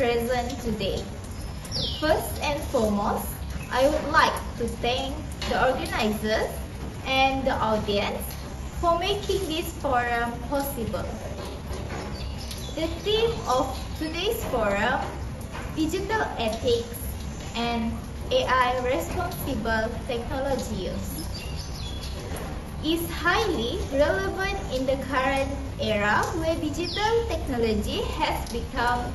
present today. First and foremost, I would like to thank the organizers and the audience for making this forum possible. The theme of today's forum, Digital Ethics and AI Responsible Technology Use, is highly relevant in the current era where digital technology has become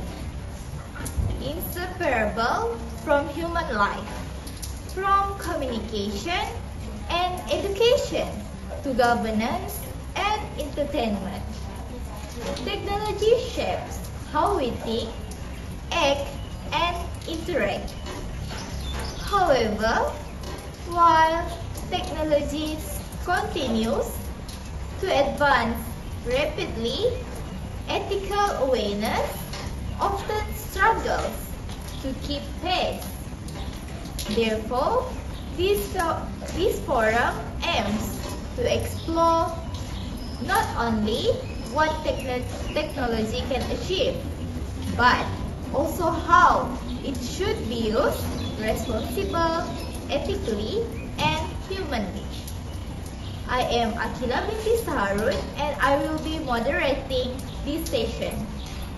inseparable from human life, from communication and education to governance and entertainment. Technology shapes how we think, act, and interact. However, while technology continues to advance rapidly, ethical awareness often struggles to keep pace. Therefore, this forum aims to explore not only what technology can achieve, but also how it should be used responsibly, ethically, and humanly. I am Aqilah binti Harun and I will be moderating this session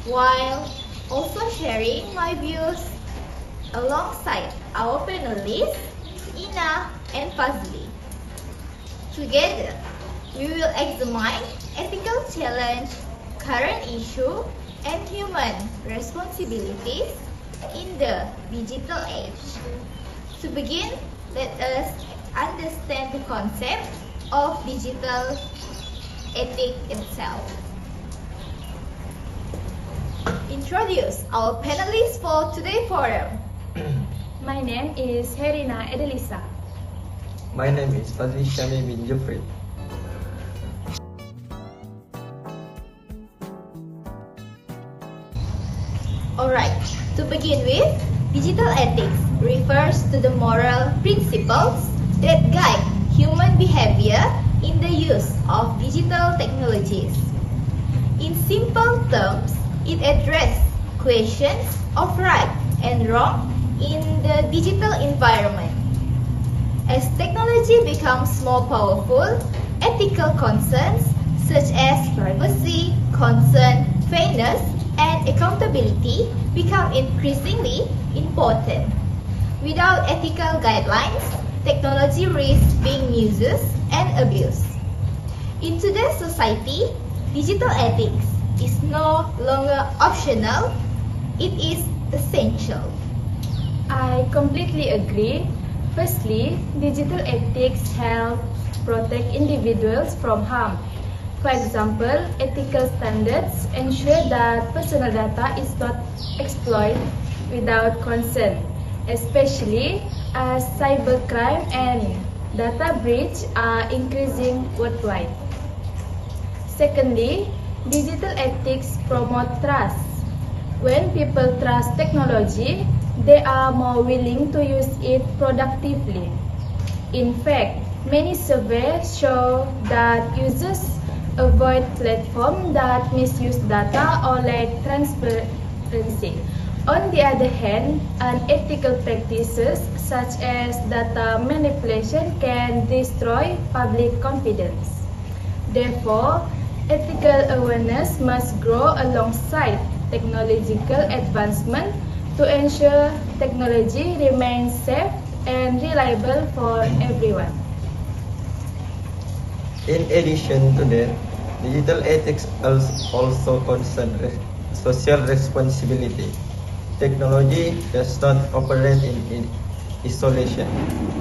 while also sharing my views alongside our panelists, Ina and Fazley. Together, we will examine ethical challenge, current issue, and human responsibilities in the digital age. To begin, let us understand the concept of digital ethics itself. Introduce our panelists for today's forum. My name is Harrynna Edelisa. My name is Fazley bin Jufri. Alright, to begin with, digital ethics refers to the moral principles that guide human behavior in the use of digital technologies. In simple terms, it addresses questions of right and wrong in the digital environment. As technology becomes more powerful, ethical concerns such as privacy, consent, fairness, and accountability become increasingly important. Without ethical guidelines, technology risks being misused and abused. In today's society, digital ethics is no longer optional, it is essential. I completely agree. Firstly, digital ethics help protect individuals from harm. For example, ethical standards ensure that personal data is not exploited without consent, especially as cybercrime and data breach are increasing worldwide. Secondly, digital ethics promote trust. When people trust technology, they are more willing to use it productively. In fact, many surveys show that users avoid platforms that misuse data or lack transparency. On the other hand, unethical practices such as data manipulation can destroy public confidence. Therefore, ethical awareness must grow alongside technological advancement to ensure technology remains safe and reliable for everyone. In addition to that, digital ethics also concern social responsibility. Technology does not operate in isolation.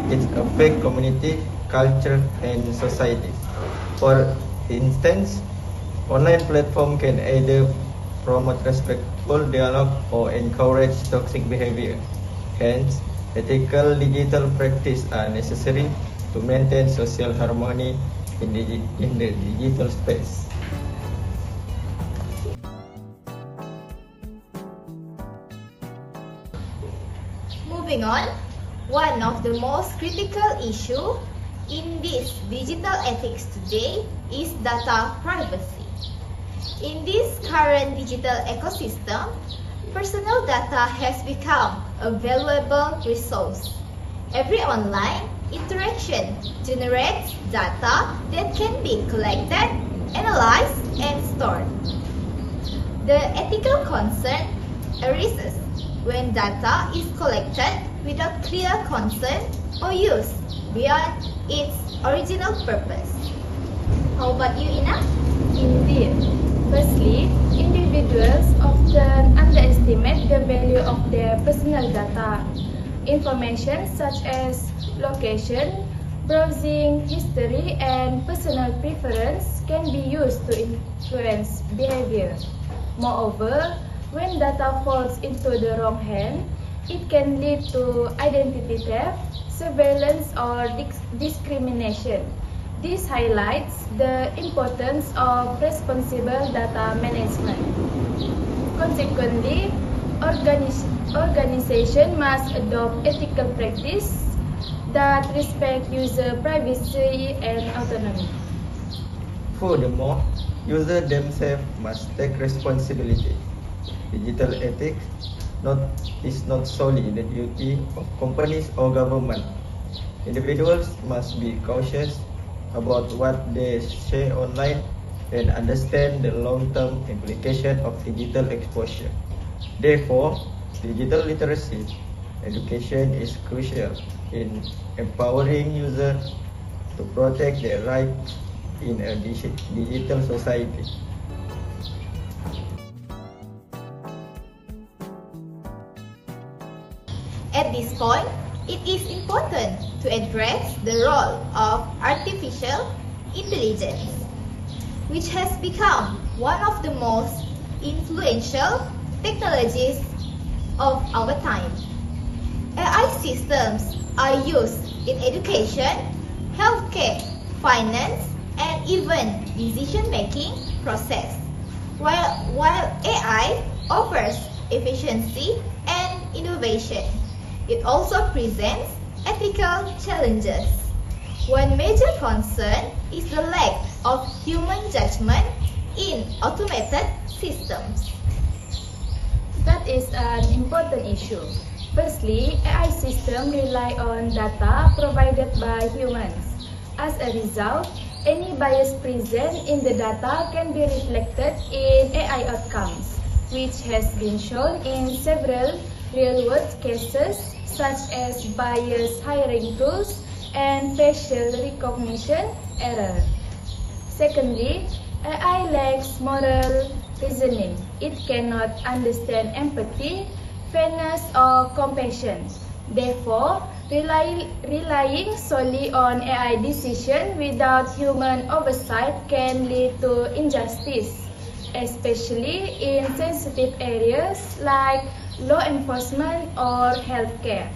It affects community, culture, and society. For instance, online platform can either promote respectful dialogue or encourage toxic behavior. Hence, ethical digital practice are necessary to maintain social harmony in the digital space. Moving on, one of the most critical issues in this digital ethics today is data privacy. In this current digital ecosystem, Personal data has become a valuable resource. Every online interaction generates data that can be collected, analyzed, and stored. The ethical concern arises when data is collected without clear consent or use beyond its original purpose. How about you, Ina? Indeed. Firstly, individuals often underestimate the value of their personal data. Information such as location, browsing history, and personal preference can be used to influence behavior. Moreover, when data falls into the wrong hand, it can lead to identity theft, surveillance, or discrimination. This highlights the importance of responsible data management. Consequently, organizations must adopt ethical practice that respect user privacy and autonomy. Furthermore, users themselves must take responsibility. Digital ethics is not solely the duty of companies or government. Individuals must be cautious about what they share online and understand the long-term implication of digital exposure. Therefore, digital literacy education is crucial in empowering users to protect their rights in a digital society. At this point, it is important to address the role of artificial intelligence, which has become one of the most influential technologies of our time. AI systems are used in education, healthcare, finance, and even decision-making process. While AI offers efficiency and innovation, it also presents ethical challenges. One major concern is the lack of human judgment in automated systems. That is an important issue. Firstly, AI systems rely on data provided by humans. As a result, any bias present in the data can be reflected in AI outcomes, which has been shown in several real-world cases such as biased hiring tools and facial recognition error. Secondly, AI lacks moral reasoning. It cannot understand empathy, fairness, or compassion. Therefore, relying solely on AI decision without human oversight can lead to injustice, especially in sensitive areas like law enforcement or healthcare.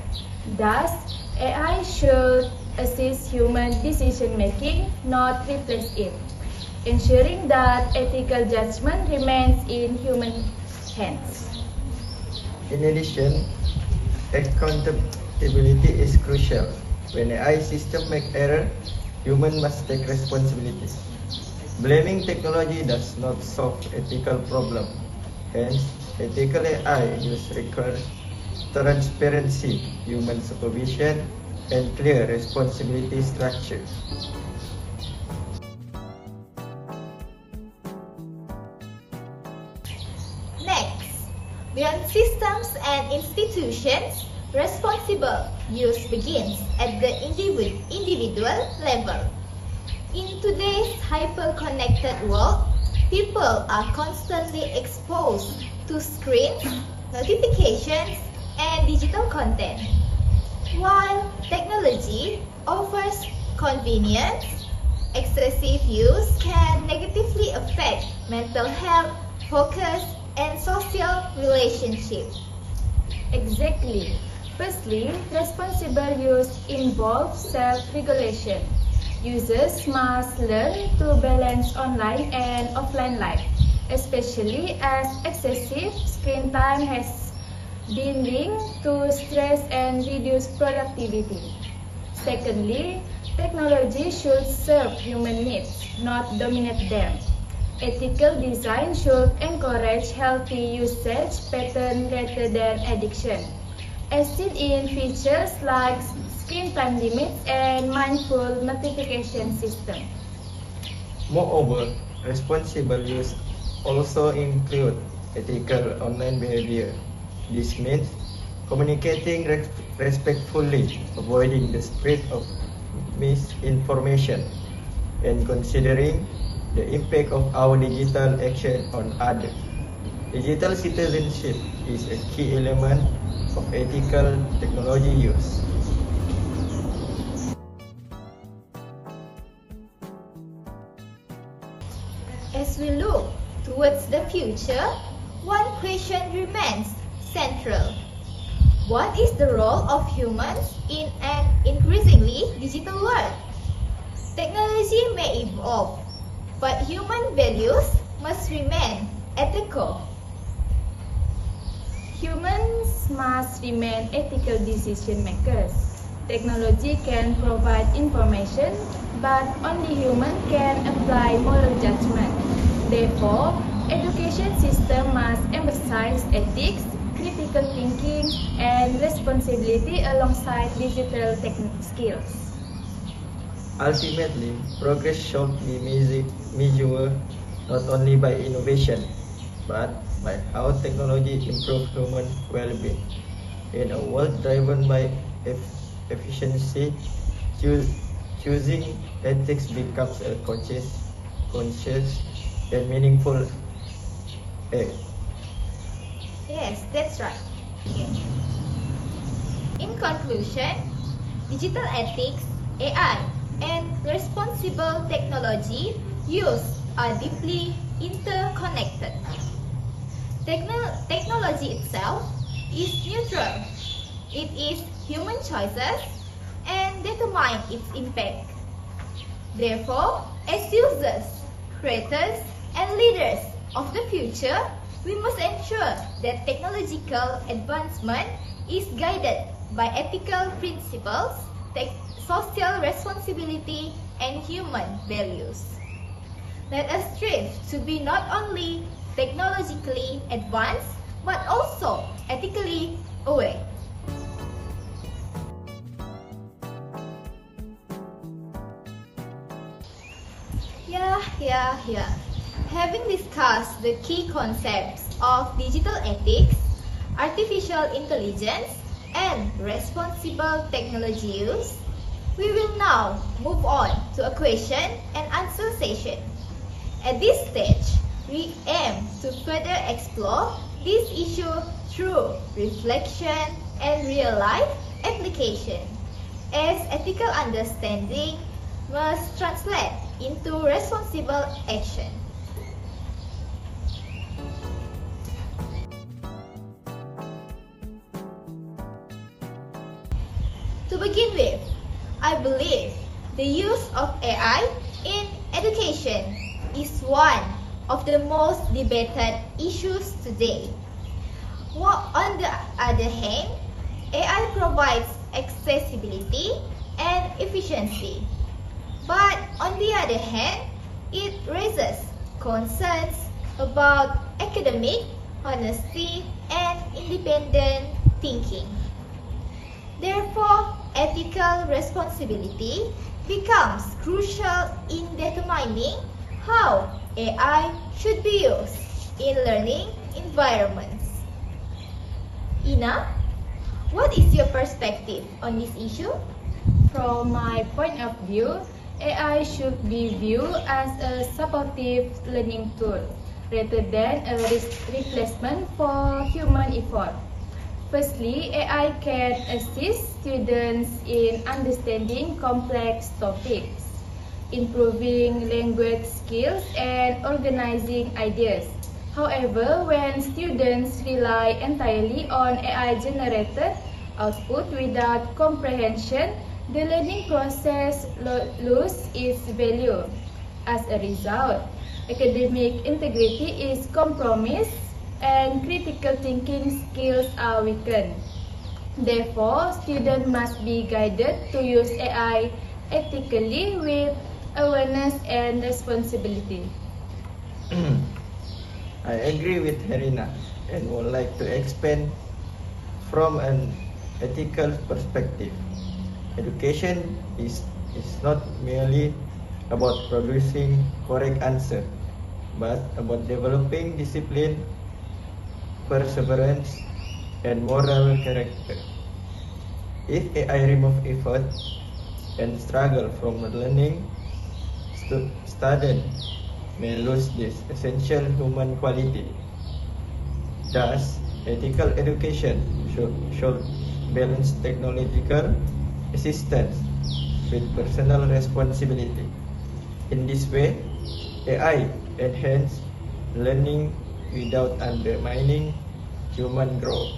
Thus, AI should assist human decision making, not replace it, ensuring that ethical judgment remains in human hands. In addition, accountability is crucial. When AI system make error, humans must take responsibility. Blaming technology does not solve ethical problem. Hence, ethical AI use requires transparency, human supervision, and clear responsibility structure. Next, beyond systems and institutions, responsible use begins at the individual level. In today's hyper-connected world, people are constantly exposed to screens, notifications, and digital content. While technology offers convenience, excessive use can negatively affect mental health, focus, and social relationships. Exactly. Firstly, responsible use involves self-regulation. Users must learn to balance online and offline life, especially as excessive screen time has been linked to stress and reduced productivity. Secondly, technology should serve human needs, not dominate them. Ethical design should encourage healthy usage pattern rather than addiction, as seen in features like screen time limits and mindful notification system. Moreover, responsible use also include ethical online behavior. This means communicating respectfully, avoiding the spread of misinformation, and considering the impact of our digital action on others. Digital citizenship is a key element of ethical technology use. As we look towards the future, one question remains central. What is the role of humans in an increasingly digital world? Technology may evolve, but human values must remain at the core. Humans must remain ethical decision makers. Technology can provide information, but only humans can apply moral judgment. Therefore, education system must emphasize ethics, critical thinking, and responsibility alongside digital skills. Ultimately, progress should be measured not only by innovation, but by how technology improves human well-being. In a world driven by efficiency, choosing ethics becomes a conscious and meaningful act. Yes, that's right. In conclusion, digital ethics, AI, and responsible technology use are deeply interconnected. Technology itself is neutral. It is human choices and determine its impact. Therefore, as users, creators, and leaders of the future, we must ensure that technological advancement is guided by ethical principles, social responsibility, and human values. Let us strive to be not only technologically advanced, but also ethically aware. Yeah. Having discussed the key concepts of digital ethics, artificial intelligence, and responsible technology use, we will now move on to a question and answer session. At this stage, we aim to further explore this issue through reflection and real-life application, as ethical understanding must translate into responsible action. To begin with, I believe the use of AI in education is one of the most debated issues today. On the other hand, AI provides accessibility and efficiency. But on the other hand, it raises concerns about academic honesty and independent thinking. Therefore, ethical responsibility becomes crucial in determining how AI should be used in learning environments. Ina, what is your perspective on this issue? From my point of view, AI should be viewed as a supportive learning tool rather than a replacement for human effort. Firstly, AI can assist students in understanding complex topics, improving language skills, and organizing ideas. However, when students rely entirely on AI-generated output without comprehension, the learning process loses its value. As a result, academic integrity is compromised and critical thinking skills are weakened. Therefore, students must be guided to use AI ethically with awareness and responsibility. I agree with Harrynna and would like to expand from an ethical perspective. Education is not merely about producing correct answer, but about developing discipline, perseverance, and moral character. If AI remove effort and struggle from learning, students may lose this essential human quality. Thus, ethical education should balance technological assistance with personal responsibility. In this way, AI enhance learning without undermining human growth.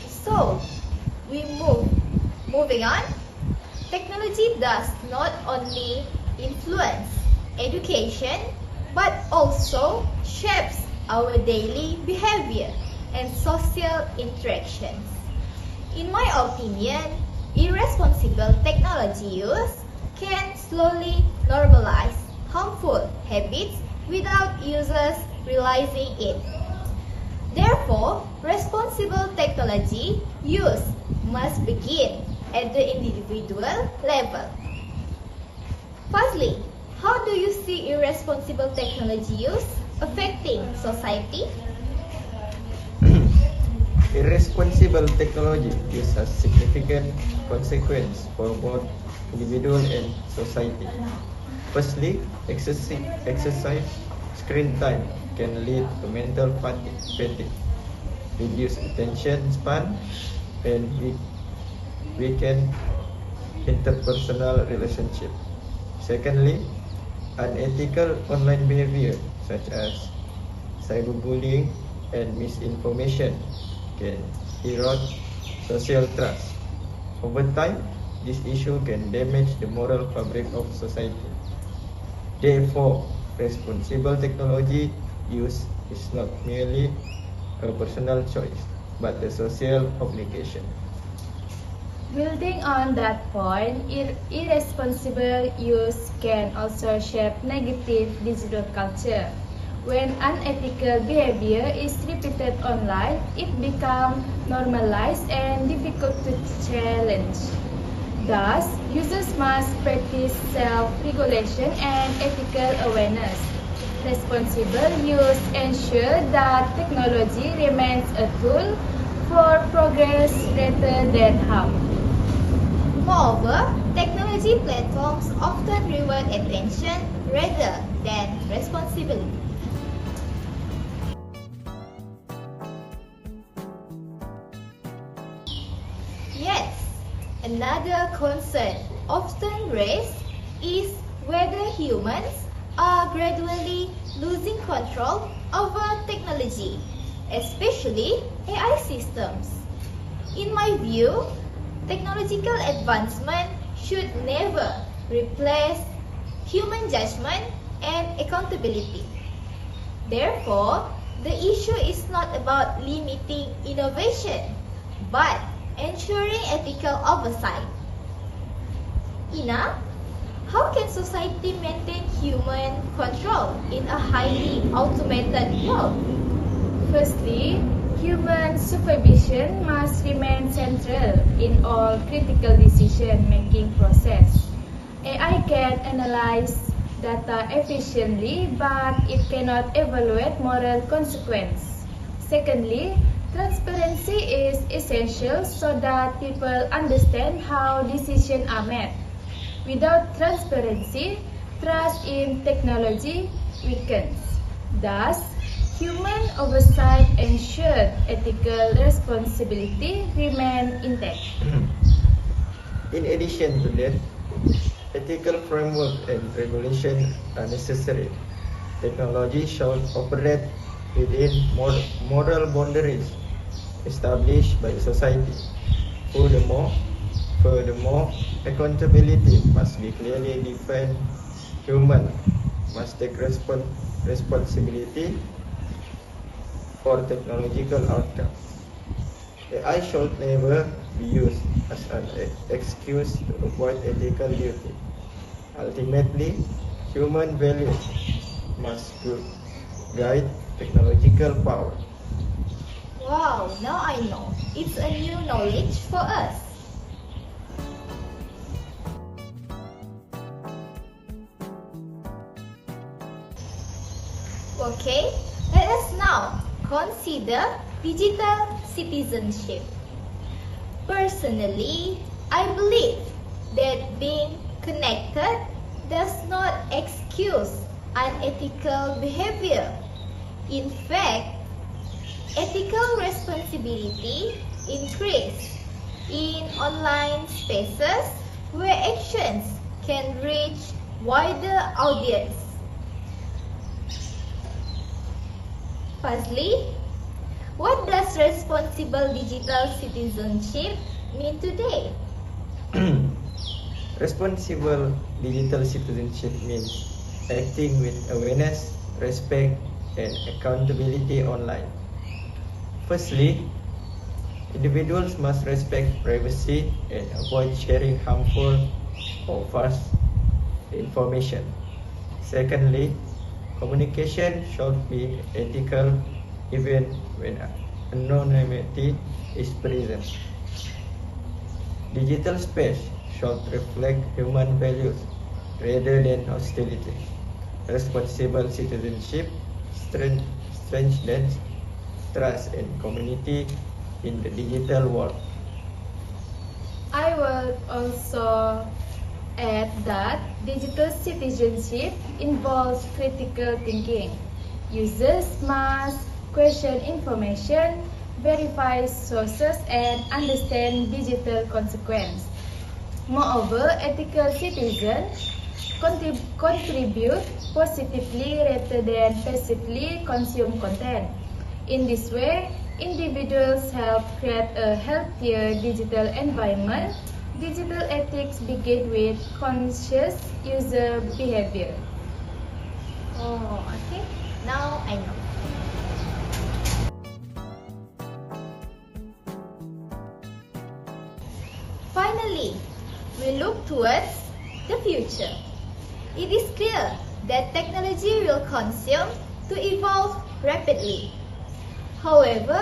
So, moving on. Technology does not only influence education but also shapes our daily behavior and social interactions. In my opinion, irresponsible technology use can slowly normalize harmful habits without users realizing it. Therefore, responsible technology use must begin at the individual level. Fazley, how do you see irresponsible technology use affecting society? Irresponsible technology use has significant consequences for both individual and society. Firstly, excessive screen time can lead to mental fatigue, reduced attention span, and weaken interpersonal relationship. Secondly, unethical online behavior such as cyberbullying and misinformation can erode social trust. Over time, this issue can damage the moral fabric of society. Therefore, responsible technology use is not merely a personal choice, but a social obligation. Building on that point, irresponsible use can also shape negative digital culture. When unethical behavior is repeated online, it becomes normalized and difficult to challenge. Thus, users must practice self-regulation and ethical awareness. Responsible use ensures that technology remains a tool for progress rather than harm. Moreover, technology platforms often reward attention rather than responsibility. Yes, another concern often raised is whether humans are gradually losing control over technology, especially AI systems. In my view, technological advancement should never replace human judgment and accountability. Therefore, the issue is not about limiting innovation, but ensuring ethical oversight. Ina, how can society maintain human control in a highly automated world? Firstly, human supervision must remain central in all critical decision-making process. AI can analyze data efficiently, but it cannot evaluate moral consequence. Secondly, transparency is essential so that people understand how decisions are made. Without transparency, trust in technology weakens. Thus, human oversight ensures ethical responsibility remain intact. In addition to that, ethical framework and regulation are necessary. Technology should operate within moral boundaries established by society. Furthermore, accountability must be clearly defined. Humans must take responsibility for technological outcomes. AI should never be used as an excuse to avoid ethical duty. Ultimately, human values must guide technological power. Wow, now I know. It's a new knowledge for us. Okay, let us now consider digital citizenship. Personally, I believe that being connected does not excuse unethical behavior. In fact, ethical responsibility increases in online spaces where actions can reach wider audience. Fazley, what does responsible digital citizenship mean today? Responsible digital citizenship means acting with awareness, respect, and accountability online. Firstly, individuals must respect privacy and avoid sharing harmful or false information. Secondly, communication should be ethical even when anonymity is present. Digital space should reflect human values rather than hostility. Responsible citizenship strengthens trust and community in the digital world. I would also add that digital citizenship involves critical thinking. Users must question information, verify sources, and understand digital consequences. Moreover, ethical citizens contribute positively rather than passively consume content. In this way, individuals help create a healthier digital environment. Digital ethics begin with conscious user behavior. Oh, okay. Now I know. Finally, we look towards the future. It is clear that technology will continue to evolve rapidly. However,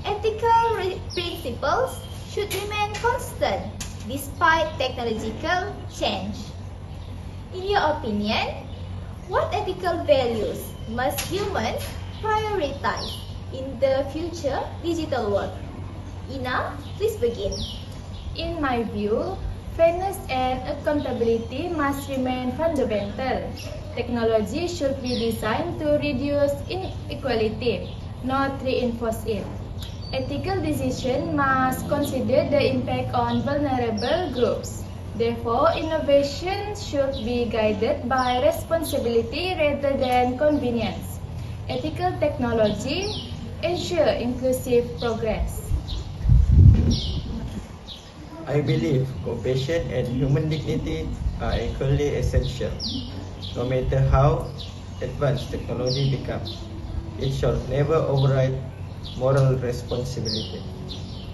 ethical principles should remain constant despite technological change. In your opinion, what ethical values must humans prioritize in the future digital world? Ina, please begin. In my view, fairness and accountability must remain fundamental. Technology should be designed to reduce inequality, not reinforce it. Ethical decisions must consider the impact on vulnerable groups. Therefore, innovation should be guided by responsibility rather than convenience. Ethical technology ensures inclusive progress. I believe compassion and human dignity are equally essential. No matter how advanced technology becomes, it should never override moral responsibility.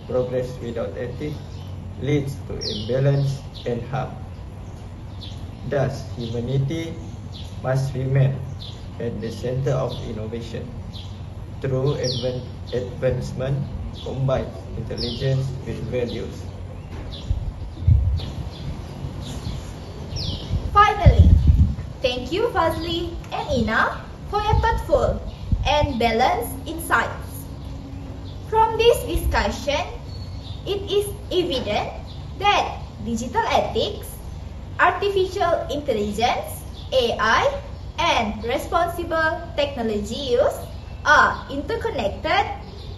Progress without ethics leads to imbalance and harm. Thus, humanity must remain at the center of innovation. True advancement combines intelligence with values. Finally, thank you Fazley and Ina for your thoughtful and balanced insights. From this discussion, it is evident that digital ethics, artificial intelligence, AI, and responsible technology use are interconnected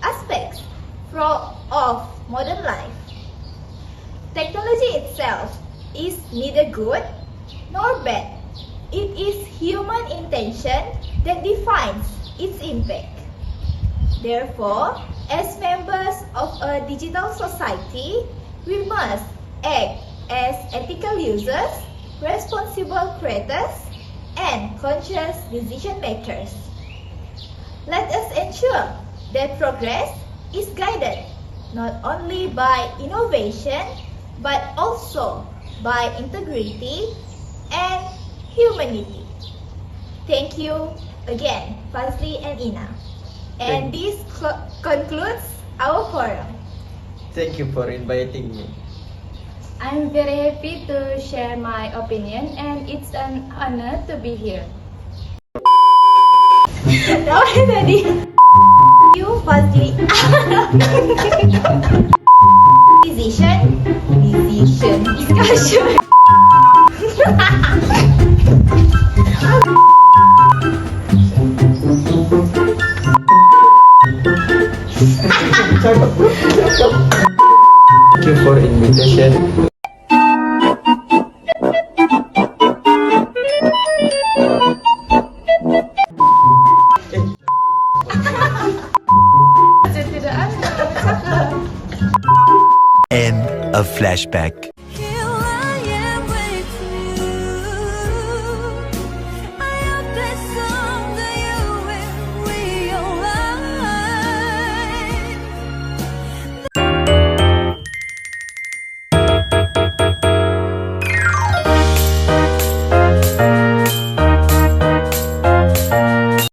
aspects of modern life. Technology itself is neither good nor bad. It is human intention that defines its impact. Therefore, as members of a digital society, we must act as ethical users, responsible creators, and conscious decision makers. Let us ensure that progress is guided not only by innovation but also by integrity and humanity. Thank you again, Fazley and Ina. And this concludes our forum. Thank you for inviting me. I'm very happy to share my opinion and it's an honor to be here. Tadi. You, Fazley. Discussion. Thank you for invitation. Saya tidak ada. End of flashback.